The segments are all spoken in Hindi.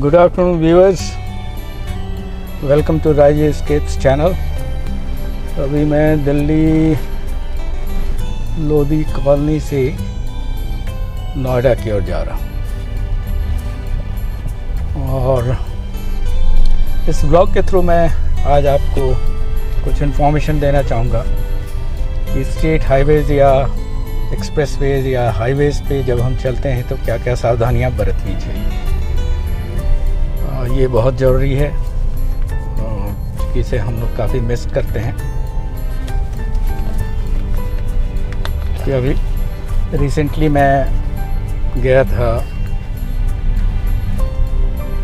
Good afternoon viewers, welcome to Raj escapes channel. अभी मैं दिल्ली लोधी कॉलोनी से नोएडा की ओर जा रहा हूँ और इस ब्लॉग के थ्रू मैं आज आपको कुछ इन्फॉर्मेशन देना चाहूँगा कि स्टेट हाईवेज़ या एक्सप्रेसवेज या हाईवेज़ पे जब हम चलते हैं तो क्या क्या सावधानियाँ बरतनी चाहिए। ये बहुत ज़रूरी है, इसे हम लोग काफ़ी मिस करते हैं। कि अभी रिसेंटली मैं गया था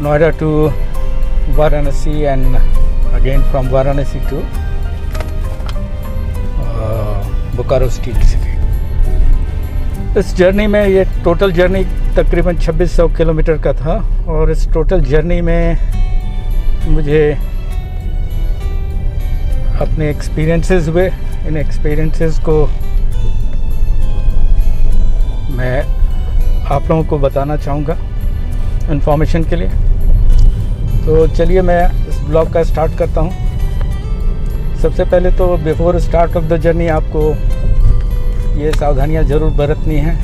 Noida to Varanasi and again from Varanasi to Bokaro steel city. इस जर्नी में ये टोटल जर्नी तकरीबन 2600 किलोमीटर का था और इस टोटल जर्नी में मुझे अपने एक्सपीरियंसेस हुए। इन एक्सपीरियंसेस को मैं आप लोगों को बताना चाहूँगा इन्फॉर्मेशन के लिए। तो चलिए मैं इस ब्लॉग का स्टार्ट करता हूँ। सबसे पहले तो before start of the journey आपको ये सावधानियाँ ज़रूर बरतनी है।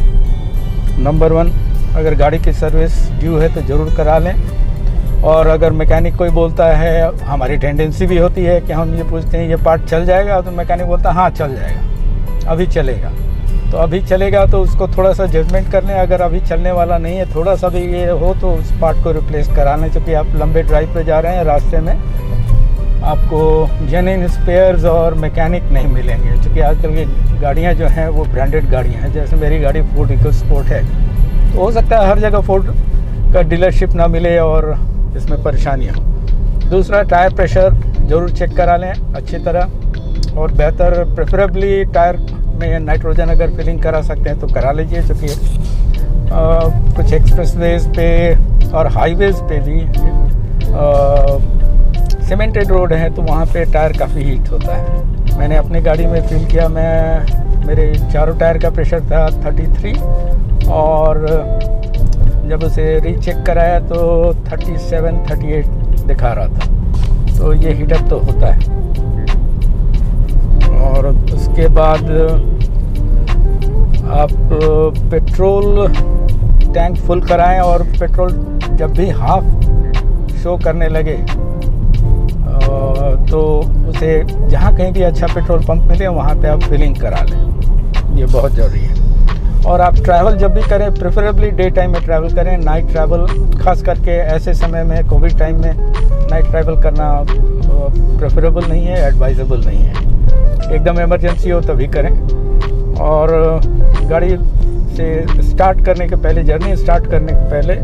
नंबर 1, अगर गाड़ी की सर्विस ड्यू है तो ज़रूर करा लें। और अगर मैकेनिक कोई बोलता है, हमारी टेंडेंसी भी होती है कि हम ये पूछते हैं ये पार्ट चल जाएगा, तो मैकेनिक बोलता है हाँ चल जाएगा, अभी चलेगा। तो अभी चलेगा तो उसको थोड़ा सा जजमेंट कर लें। अगर अभी चलने वाला नहीं है, थोड़ा सा भी ये हो तो उस पार्ट को रिप्लेस करा लें। क्योंकि आप लंबे ड्राइव पे जा रहे हैं, रास्ते में आपको जेन्युइन स्पेयर्स और मैकेनिक नहीं मिलेंगे। क्योंकि आजकल की गाड़ियाँ जो हैं वो ब्रांडेड गाड़ियाँ हैं। जैसे मेरी गाड़ी फोर्ड इकोस्पोर्ट है, तो हो सकता है हर जगह फोर्ड का डीलरशिप ना मिले और इसमें परेशानियाँ। दूसरा, टायर प्रेशर ज़रूर चेक करा लें अच्छी तरह, और बेहतर प्रेफरेबली टायर में नाइट्रोजन अगर फिलिंग करा सकते हैं तो करा लीजिए। क्योंकि कुछ एक्सप्रेसवेज पे और हाईवेज़ पे भी सीमेंटेड रोड है तो वहाँ पे टायर काफ़ी हीट होता है। मैंने अपनी गाड़ी में फील किया। मेरे चारों टायर का प्रेशर था 33 और जब उसे रीचेक कराया तो 37-38 दिखा रहा था। तो ये हीटअप तो होता है। और उसके बाद आप पेट्रोल टैंक फुल कराएं और पेट्रोल जब भी हाफ शो करने लगे तो उसे जहाँ कहीं भी अच्छा पेट्रोल पंप मिले वहाँ पे आप फिलिंग करा लें। ये बहुत ज़रूरी है। और आप ट्रैवल जब भी करें, प्रेफरेबली डे टाइम में ट्रैवल करें। नाइट ट्रैवल, खास करके ऐसे समय में, कोविड टाइम में नाइट ट्रैवल करना प्रेफरेबल नहीं है, एडवाइजेबल नहीं है। एकदम इमरजेंसी हो तभी करें। और गाड़ी से स्टार्ट करने के पहले, जर्नी स्टार्ट करने के पहले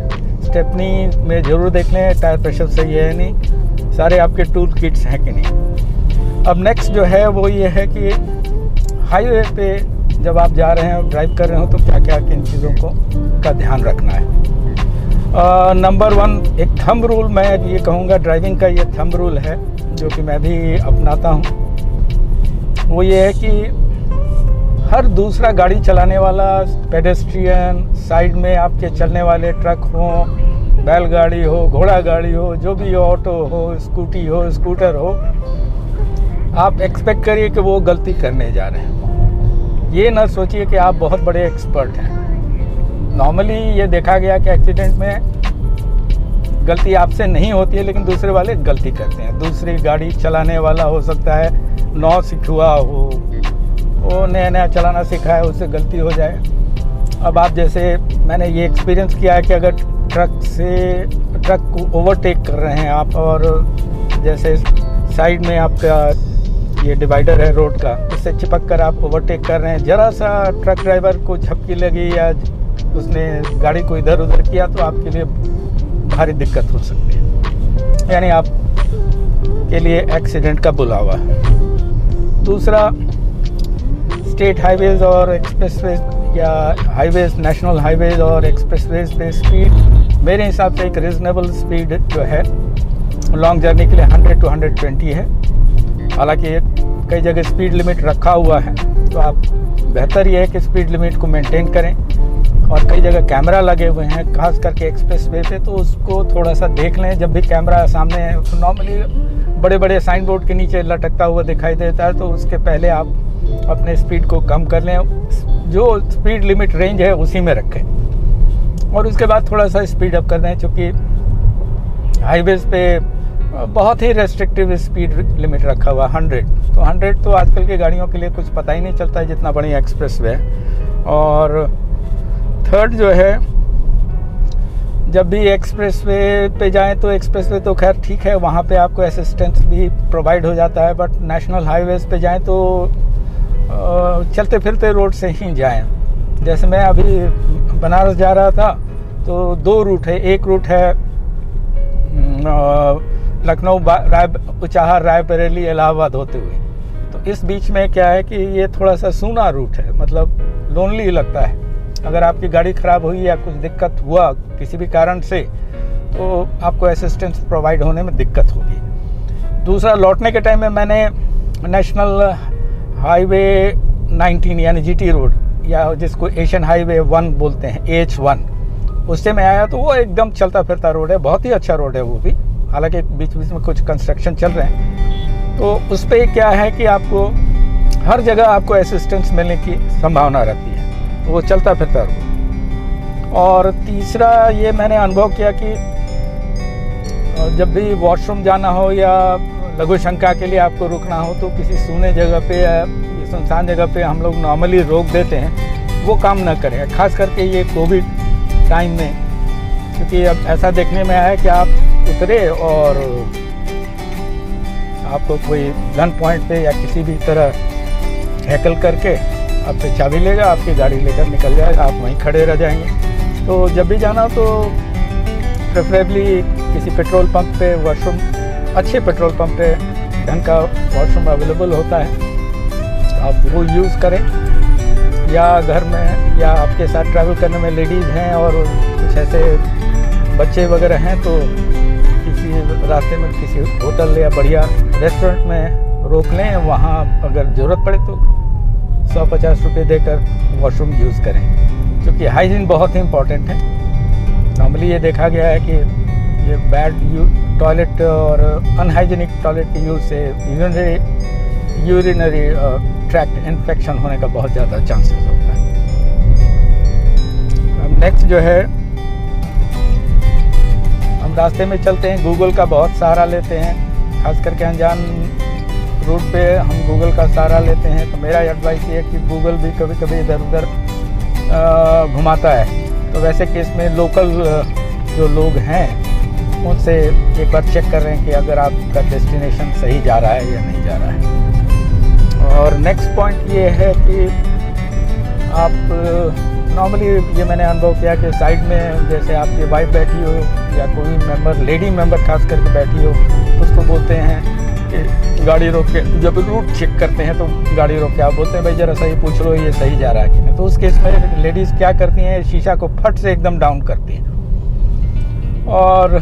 स्टेपनी में ज़रूर देख लें टायर प्रेशर सही है नहीं, सारे आपके टूल किट्स हैं कि नहीं। अब नेक्स्ट जो है वो ये है कि हाईवे पे जब आप जा रहे हैं, ड्राइव कर रहे हो, तो क्या क्या किन चीज़ों का ध्यान रखना है। नंबर 1, एक थंब रूल मैं ये कहूँगा, ड्राइविंग का ये थंब रूल है जो कि मैं भी अपनाता हूँ। वो ये है कि हर दूसरा गाड़ी चलाने वाला पेडेस्ट्रियन, साइड में आपके चलने वाले ट्रक हों, बैलगाड़ी हो, घोड़ा गाड़ी हो, जो भी हो, ऑटो हो, स्कूटी हो, स्कूटर हो, आप एक्सपेक्ट करिए कि वो गलती करने जा रहे हैं। ये ना सोचिए कि आप बहुत बड़े एक्सपर्ट हैं। नॉर्मली ये देखा गया कि एक्सीडेंट में गलती आपसे नहीं होती है, लेकिन दूसरे वाले गलती करते हैं। दूसरी गाड़ी चलाने वाला हो सकता है नौ सीखा हो, वो नया नया चलाना सीखा है, उससे गलती हो जाए। अब आप, जैसे मैंने ये एक्सपीरियंस किया है कि अगर ट्रक को ओवरटेक कर रहे हैं आप, और जैसे साइड में आपका ये डिवाइडर है रोड का, उससे चिपक कर आप ओवरटेक कर रहे हैं, ज़रा सा ट्रक ड्राइवर को झपकी लगी या उसने गाड़ी को इधर उधर किया तो आपके लिए भारी दिक्कत हो सकती है, यानी आप के लिए एक्सीडेंट का बुलावा है। दूसरा, स्टेट हाईवेज़ और एक्सप्रेसवेज या हाईवेज़, नेशनल हाईवेज़ और एक्सप्रेसवेज पे स्पीड मेरे हिसाब से एक रीज़नेबल स्पीड जो है लॉन्ग जर्नी के लिए 100 to 120 है। हालांकि कई जगह स्पीड लिमिट रखा हुआ है, तो आप बेहतर ये है कि स्पीड लिमिट को मेंटेन करें और कई जगह कैमरा लगे हुए हैं, खास करके एक्सप्रेस वे पे, तो उसको थोड़ा सा देख लें। जब भी कैमरा सामने नॉर्मली बड़े बड़े साइन बोर्ड के नीचे लटकता हुआ दिखाई देता है, तो उसके पहले आप अपने स्पीड को कम कर लें, जो स्पीड लिमिट रेंज है उसी में रखें, और उसके बाद थोड़ा सा स्पीड अप कर दें, क्योंकि हाईवेज़ पे बहुत ही रेस्ट्रिक्टिव स्पीड लिमिट रखा हुआ 100। तो 100 तो आजकल की गाड़ियों के लिए कुछ पता ही नहीं चलता है, जितना बढ़िया एक्सप्रेस वे है। और थर्ड जो है, जब भी एक्सप्रेस वे पे जाएं तो एक्सप्रेस वे तो खैर ठीक है, वहाँ पे आपको असिस्टेंस भी प्रोवाइड हो जाता है, बट नेशनल हाईवेज़ पे जाएं तो चलते फिरते रोड से ही जाएं। जैसे मैं अभी बनारस जा रहा था, तो 2 रूट है। एक रूट है लखनऊ उचाहार रायबरेली इलाहाबाद होते हुए, तो इस बीच में क्या है कि ये थोड़ा सा सूना रूट है, मतलब लोनली लगता है। अगर आपकी गाड़ी ख़राब हुई या कुछ दिक्कत हुआ किसी भी कारण से, तो आपको असिस्टेंस प्रोवाइड होने में दिक्कत होगी। दूसरा, लौटने के टाइम में मैंने नेशनल हाईवे 19 यानी जीटी रोड, या जिसको एशियन हाईवे 1 बोलते हैं, AH1, उससे मैं आया, तो वो एकदम चलता फिरता रोड है, बहुत ही अच्छा रोड है वो भी, हालांकि बीच बीच में कुछ कंस्ट्रक्शन चल रहे हैं। तो उस पर क्या है कि आपको हर जगह आपको असिस्टेंस मिलने की संभावना रहती है, वो चलता फिरता रोड। और तीसरा, ये मैंने अनुभव किया कि जब भी वॉशरूम जाना हो या लघु शंका के लिए आपको रुकना हो, तो किसी सूने जगह पे या सुनसान जगह पे हम लोग नॉर्मली रोक देते हैं, वो काम न करें, खास करके ये कोविड टाइम में। क्योंकि अब ऐसा देखने में आया है कि आप उतरे और आपको कोई गन पॉइंट पे या किसी भी तरह हैकल करके आपसे चाबी लेगा, आपकी गाड़ी लेकर निकल जाएगा, आप वहीं खड़े रह जाएंगे। तो जब भी जाना तो प्रेफरेबली किसी पेट्रोल पंप पे वॉशरूम, अच्छे पेट्रोल पंप पे ढंग का वॉशरूम अवेलेबल होता है, आप वो यूज़ करें। या घर में, या आपके साथ ट्रैवल करने में लेडीज़ हैं और कुछ ऐसे बच्चे वगैरह हैं, तो किसी रास्ते में किसी होटल या बढ़िया रेस्टोरेंट में रोक लें, वहाँ अगर ज़रूरत पड़े तो 150 रुपये देकर वॉशरूम यूज़ करें, क्योंकि हाइजीन बहुत ही इम्पॉर्टेंट है। नॉर्मली ये देखा गया है कि ये बैड टॉयलेट और अनहाइजीनिक टॉयलेट के यूज़ से यूरिनरी ट्रैक्ट इन्फेक्शन होने का बहुत ज़्यादा चांसेस होता है। अब नेक्स्ट जो है, हम रास्ते में चलते हैं, गूगल का बहुत सहारा लेते हैं, खास करके अनजान रूट पे हम गूगल का सहारा लेते हैं। तो मेरा एडवाइस ये है कि गूगल भी कभी कभी इधर उधर घुमाता है, तो वैसे केस में लोकल जो लोग हैं उनसे एक बार चेक कर रहे हैं कि अगर आपका डेस्टिनेशन सही जा रहा है या नहीं जा रहा है। और नेक्स्ट पॉइंट ये है कि आप नॉर्मली, ये मैंने अनुभव किया कि साइड में जैसे आपकी वाइफ बैठी हो या कोई मेंबर, लेडी मेंबर खास करके बैठी हो, उसको बोलते हैं कि गाड़ी रोक के, जब रूट चेक करते हैं तो गाड़ी रोक के आप बोलते हैं भाई ज़रा सही पूछ लो ये सही जा रहा है कि नहीं। तो उस केस में लेडीज़ क्या करती हैं, शीशा को फट से एकदम डाउन करती हैं, और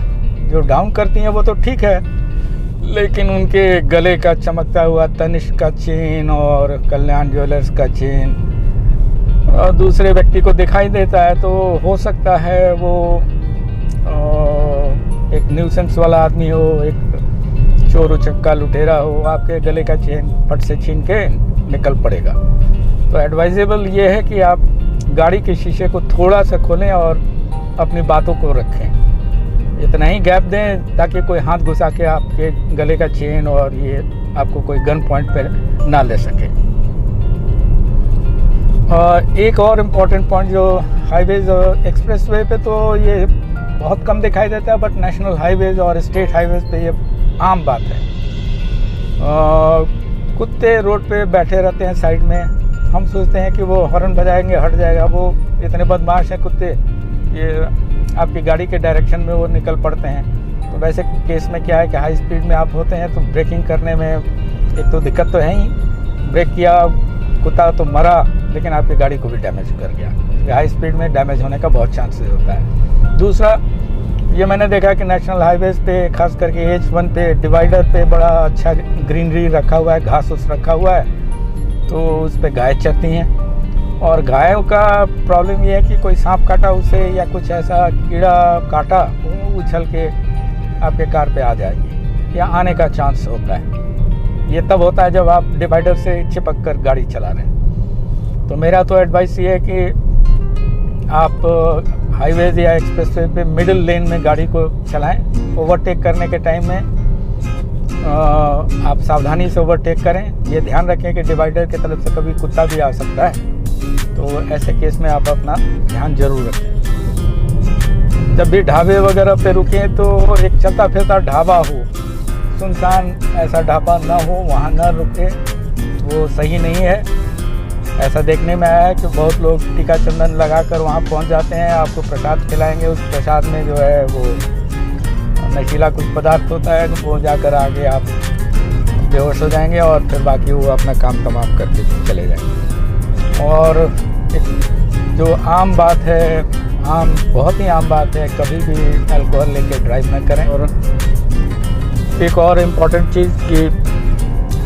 जो डाउन करती हैं वो तो ठीक है, लेकिन उनके गले का चमकता हुआ तनिष्क का चेन और कल्याण ज्वेलर्स का चेन और दूसरे व्यक्ति को दिखाई देता है, तो हो सकता है वो एक न्यूसेंस वाला आदमी हो, एक चोर उचक्का लुटेरा हो, आपके गले का चेन फट से छीन के निकल पड़ेगा। तो एडवाइजेबल ये है कि आप गाड़ी के शीशे को थोड़ा सा खोलें और अपनी बातों को रखें, इतना ही गैप दें ताकि कोई हाथ घुसा के आपके गले का चेन और ये आपको कोई गन पॉइंट पर ना ले सके। एक और इम्पॉर्टेंट पॉइंट जो हाईवेज और एक्सप्रेस वे पे तो ये बहुत कम दिखाई देता है, बट नेशनल हाईवेज और स्टेट हाईवेज पे ये आम बात है। कुत्ते रोड पे बैठे रहते हैं साइड में, हम सोचते हैं कि वो हॉर्न बजाएंगे हट जाएगा, वो इतने बदमाश हैं कुत्ते, ये आपकी गाड़ी के डायरेक्शन में वो निकल पड़ते हैं। तो वैसे केस में क्या है कि हाई स्पीड में आप होते हैं तो ब्रेकिंग करने में एक तो दिक्कत तो है ही, ब्रेक किया कुत्ता तो मरा, लेकिन आपकी गाड़ी को भी डैमेज कर गया, तो हाई स्पीड में डैमेज होने का बहुत चांसेस होता है। दूसरा, ये मैंने देखा कि नेशनल हाईवेज पे खास करके AH1 पे डिवाइडर पे बड़ा अच्छा ग्रीनरी रखा हुआ है, घास उस रखा हुआ है, तो उस पर गाय चरती हैं, और गायों का प्रॉब्लम ये है कि कोई सांप काटा उसे या कुछ ऐसा कीड़ा काटा, वो उछल के आपके कार पे आ जाएगी या आने का चांस होता है। ये तब होता है जब आप डिवाइडर से चिपक कर गाड़ी चला रहे हैं। तो मेरा तो एडवाइस ये है कि आप हाईवेज या एक्सप्रेसवे पे मिडिल लेन में गाड़ी को चलाएं। ओवरटेक करने के टाइम में आप सावधानी से ओवरटेक करें। ये ध्यान रखें कि डिवाइडर की तरफ से कभी कुत्ता भी आ सकता है, तो ऐसे केस में आप अपना ध्यान जरूर रखें। जब भी ढाबे वगैरह पे रुकें तो एक चलता फिरता ढाबा हो, सुनसान ऐसा ढाबा ना हो, वहाँ ना रुके, वो सही नहीं है। ऐसा देखने में आया है कि बहुत लोग टीका चंदन लगाकर वहाँ पहुँच जाते हैं, आपको प्रसाद खिलाएंगे, उस प्रसाद में जो है वो नशीला कुछ पदार्थ होता है, वो जाकर आगे आप बेहोश हो जाएंगे और फिर बाकी वो अपना काम तमाम करके चले जाएंगे। और एक जो आम बात है, बहुत ही आम बात है, कभी भी अल्कोहल लेके ड्राइव न करें। और एक और इम्पॉर्टेंट चीज़ कि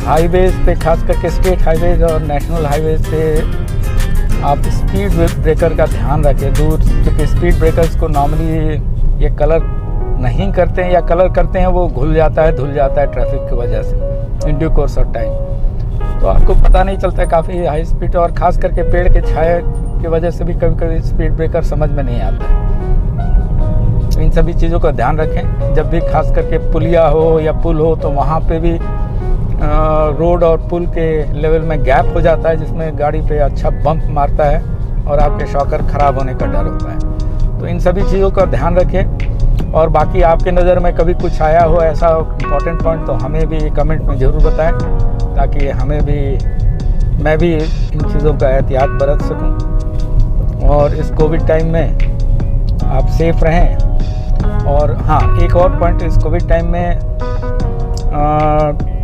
हाईवेज पे, खास करके स्टेट हाईवेज और नेशनल हाईवेज पे आप स्पीड ब्रेकर का ध्यान रखें दूर, क्योंकि स्पीड ब्रेकर्स को नॉर्मली ये कलर नहीं करते हैं, या कलर करते हैं वो धुल जाता है ट्रैफिक की वजह से in due course of time. तो आपको पता नहीं चलता है काफ़ी हाई स्पीड, और ख़ास करके पेड़ के छाया की वजह से भी कभी कभी स्पीड ब्रेकर समझ में नहीं आता है। तो इन सभी चीज़ों का ध्यान रखें। जब भी खास करके पुलिया हो या पुल हो तो वहाँ पे भी रोड और पुल के लेवल में गैप हो जाता है, जिसमें गाड़ी पे अच्छा बम्प मारता है और आपके शॉकर ख़राब होने का डर होता है। तो इन सभी चीज़ों का ध्यान रखें। और बाकी आपके नज़र में कभी कुछ आया हो ऐसा इम्पॉर्टेंट पॉइंट, तो हमें भी कमेंट में ज़रूर बताएं, ताकि मैं भी इन चीज़ों का एहतियात बरत सकूं और इस कोविड टाइम में आप सेफ रहें। और हाँ, एक और पॉइंट, इस कोविड टाइम में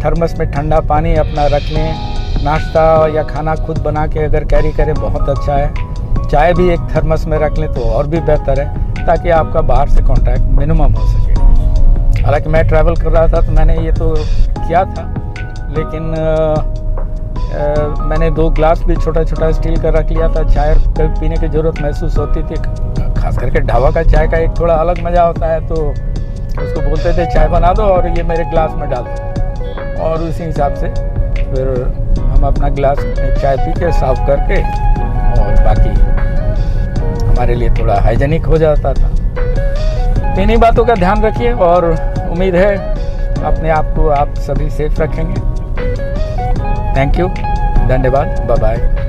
थर्मस में ठंडा पानी अपना रख लें। नाश्ता या खाना खुद बना के अगर कैरी करें बहुत अच्छा है। चाय भी एक थर्मस में रख लें तो और भी बेहतर है, ताकि आपका बाहर से कांटेक्ट मिनिमम हो सके। हालांकि मैं ट्रैवल कर रहा था तो मैंने ये तो किया था, लेकिन मैंने 2 ग्लास भी छोटा स्टील का रख लिया था। चाय कभी पीने की ज़रूरत महसूस होती थी, खास करके ढाबा का चाय का एक थोड़ा अलग मज़ा होता है, तो उसको बोलते थे चाय बना दो और ये मेरे ग्लास में डाल दो, और उसी हिसाब से फिर हम अपना ग्लास में चाय पी के साफ करके, और बाकी हमारे लिए थोड़ा हाइजेनिक हो जाता था। तो इन्हीं बातों का ध्यान रखिए, और उम्मीद है अपने आप को आप सभी सेफ रखेंगे। थैंक यू, धन्यवाद, बाय बाय।